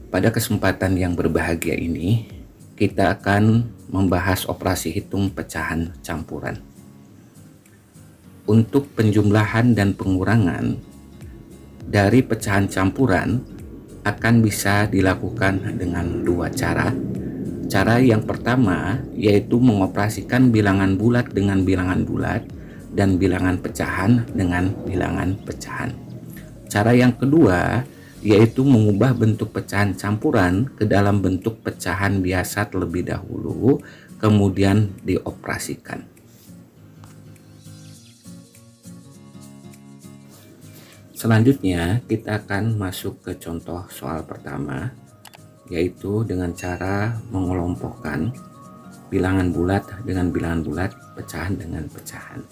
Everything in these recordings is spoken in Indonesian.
Pada kesempatan yang berbahagia ini, kita akan membahas operasi hitung pecahan campuran. Untuk penjumlahan dan pengurangan dari pecahan campuran akan bisa dilakukan dengan dua cara. Cara yang pertama yaitu mengoperasikan bilangan bulat dengan bilangan bulat dan bilangan pecahan dengan bilangan pecahan. Cara yang kedua yaitu mengubah bentuk pecahan campuran ke dalam bentuk pecahan biasa terlebih dahulu, kemudian dioperasikan. Selanjutnya kita akan masuk ke contoh soal pertama, yaitu dengan cara mengelompokkan bilangan bulat dengan bilangan bulat, pecahan dengan pecahan.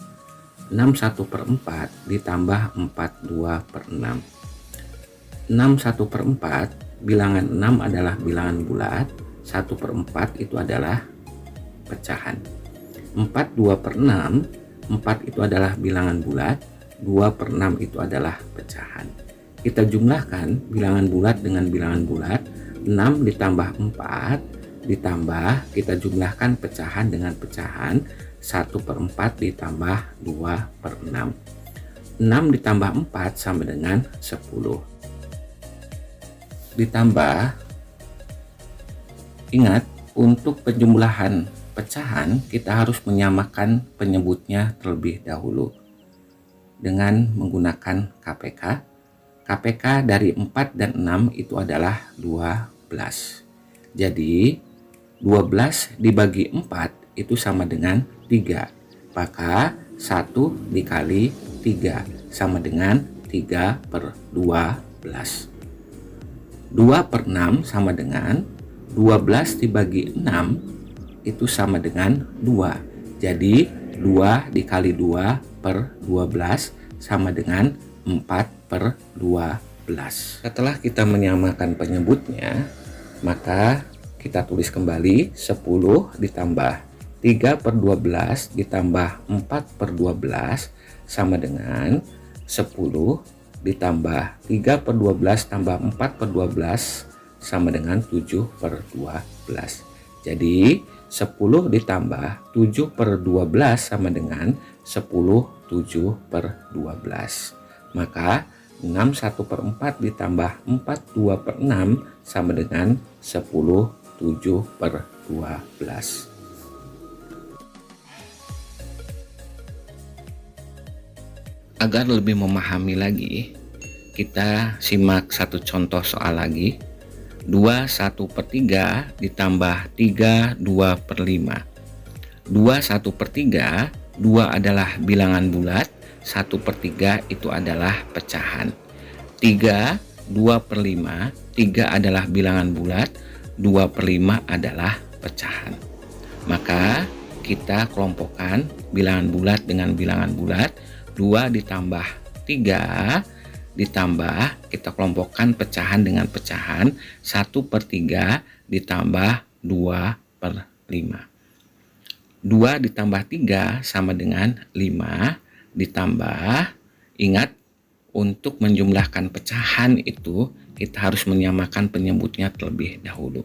6/1/4 ditambah 4/2/6. 6/1/4, bilangan 6 adalah bilangan bulat, 1/4 itu adalah pecahan. 4/2/6, 4 itu adalah bilangan bulat, 2/6 itu adalah pecahan. Kita jumlahkan bilangan bulat dengan bilangan bulat, 6 ditambah 4 ditambah kita jumlahkan pecahan dengan pecahan, 1/4 ditambah 2/6. 6 ditambah 4 sama dengan 10. Ditambah, ingat untuk penjumlahan pecahan kita harus menyamakan penyebutnya terlebih dahulu dengan menggunakan KPK. KPK dari 4 dan 6 itu adalah 12. Jadi 12 dibagi 4 itu sama dengan 3. Maka 1 dikali 3 sama dengan 3/12. 2/6 sama dengan 12 dibagi 6 itu sama dengan 2. Jadi 2 dikali 2/12 sama dengan 4/12. Setelah kita menyamakan penyebutnya, maka kita tulis kembali 10 ditambah 3/12 ditambah 4/12 sama dengan 10 ditambah 3/12 tambah 4/12 sama dengan 7/12. Jadi 10 ditambah 7/12 sama dengan 10 7/12. Maka 6/1/4 ditambah 4/2/6 sama dengan 10 7/12. Agar lebih memahami lagi, kita simak satu contoh soal lagi. 2/1/3 ditambah 3/2/5. 2/1/3, 2 adalah bilangan bulat, 1/3 itu adalah pecahan. 3/2/5, 3 adalah bilangan bulat, 2/5 adalah pecahan. Maka kita kelompokkan bilangan bulat dengan bilangan bulat, 2 ditambah 3 ditambah kita kelompokkan pecahan dengan pecahan, 1/3 ditambah 2/5. 2 ditambah 3 sama dengan 5 ditambah, ingat untuk menjumlahkan pecahan itu kita harus menyamakan penyebutnya terlebih dahulu.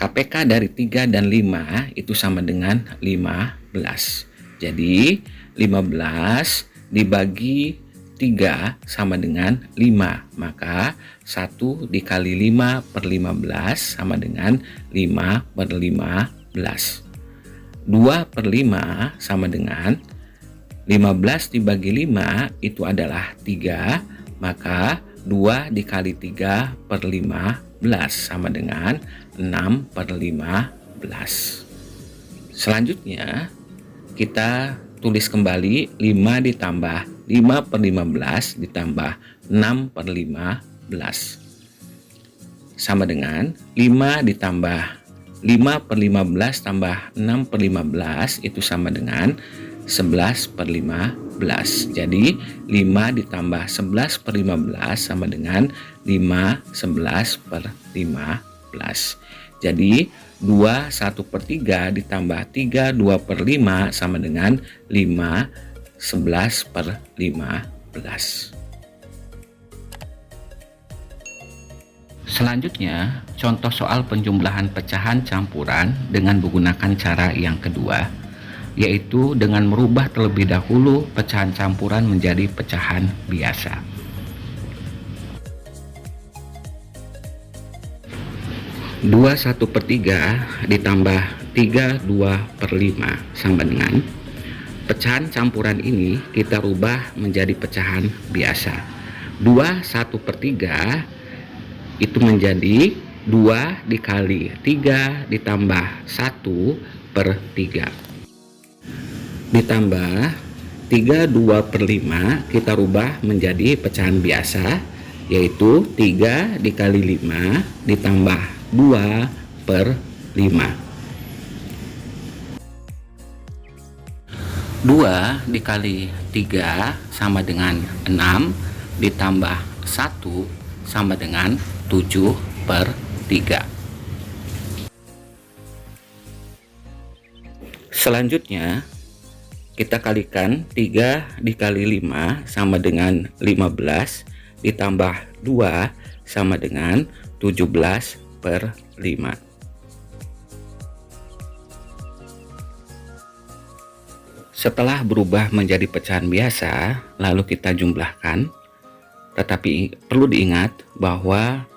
KPK dari 3 dan 5 itu sama dengan 15. Jadi 15 dibagi 3 sama dengan 5. Maka 1 dikali 5/15 sama dengan 5/15. 2/5 sama dengan 15 dibagi 5 itu adalah 3. Maka 2 dikali 3/15 sama dengan 6/15. Selanjutnya kita tulis kembali 5 ditambah 5/15 ditambah 6/15 sama dengan 5 ditambah 5/15 tambah 6/15 itu sama dengan 11/15. Jadi 5 ditambah 11/15 sama dengan 5/11/15. Jadi 2 1/3 ditambah 3 2/5 sama dengan 5 11/15. Selanjutnya, contoh soal penjumlahan pecahan campuran dengan menggunakan cara yang kedua, yaitu dengan merubah terlebih dahulu pecahan campuran menjadi pecahan biasa. 2/1/3 ditambah 3/2/5 sama dengan, pecahan campuran ini kita rubah menjadi pecahan biasa. 2/1/3 itu menjadi 2 dikali 3 ditambah 1/3 ditambah 3/2/5 kita rubah menjadi pecahan biasa, yaitu 3 dikali 5 ditambah 2/5. 2 dikali 3 sama dengan 6 ditambah 1 sama dengan 7/3. Selanjutnya kita kalikan 3 dikali 5 sama dengan 15 ditambah 2 sama dengan 17/5. Setelah berubah menjadi pecahan biasa, lalu kita jumlahkan. Tetapi perlu diingat bahwa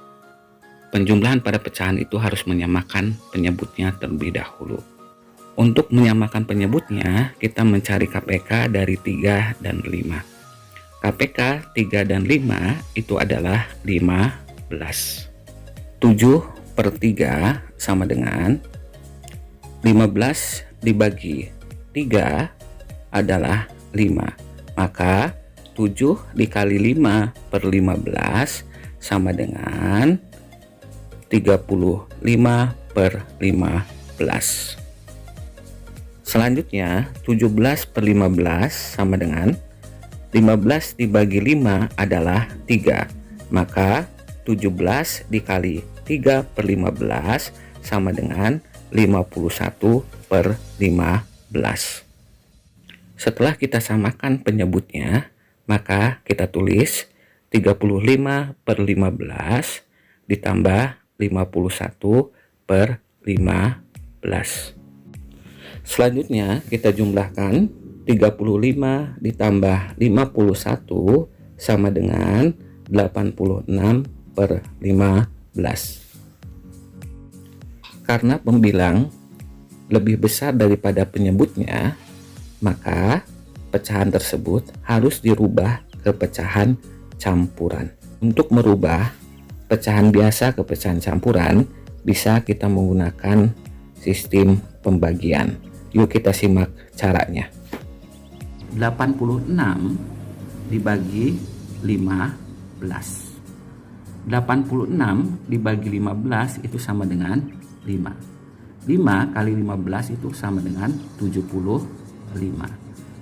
penjumlahan pada pecahan itu harus menyamakan penyebutnya terlebih dahulu. Untuk menyamakan penyebutnya, kita mencari KPK dari 3 dan 5. KPK 3 dan 5 itu adalah 15. 7/3 sama dengan 15 dibagi 3 adalah 5. Maka 7 dikali 5/15 sama dengan 35/15. Selanjutnya 17/15 sama dengan 15 dibagi 5 adalah 3. Maka 17 dikali 3/15 sama dengan 51/15. Setelah kita samakan penyebutnya, maka kita tulis 35/15 ditambah 51/15. Selanjutnya kita jumlahkan 35 ditambah 51 sama dengan 86/15. Karena pembilang lebih besar daripada penyebutnya, maka pecahan tersebut harus dirubah ke pecahan campuran. Untuk merubah pecahan biasa ke pecahan campuran, bisa kita menggunakan sistem pembagian. Yuk kita simak caranya. 86 dibagi 15. 86 dibagi 15 itu sama dengan 5. 5 kali 15 itu sama dengan 75.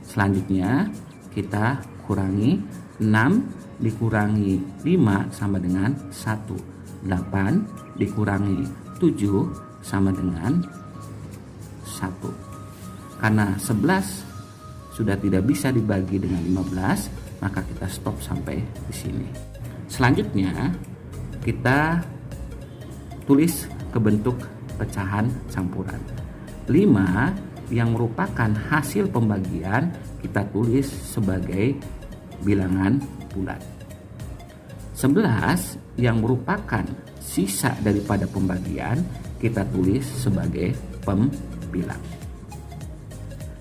Selanjutnya kita kurangi 6 dikurangi 5 sama dengan 1. 8 dikurangi 7 sama dengan 1. Karena 11 sudah tidak bisa dibagi dengan 15, maka kita stop sampai di sini. Selanjutnya kita tulis ke bentuk pecahan campuran. 5 yang merupakan hasil pembagian kita tulis sebagai bilangan bulat. 11 yang merupakan sisa daripada pembagian kita tulis sebagai pembilang.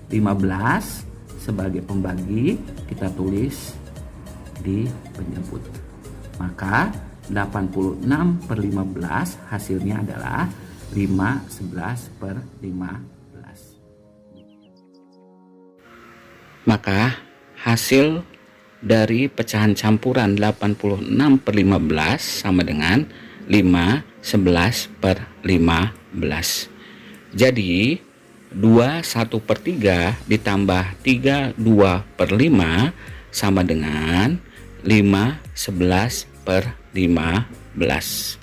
15 sebagai pembagi kita tulis di penyebut. Maka 86/15 hasilnya adalah 5/11/15. Maka hasil dari pecahan campuran 86/15 sama dengan 5/11/15. Jadi 2/1/3 ditambah 3/2/5 sama dengan 5/11/15.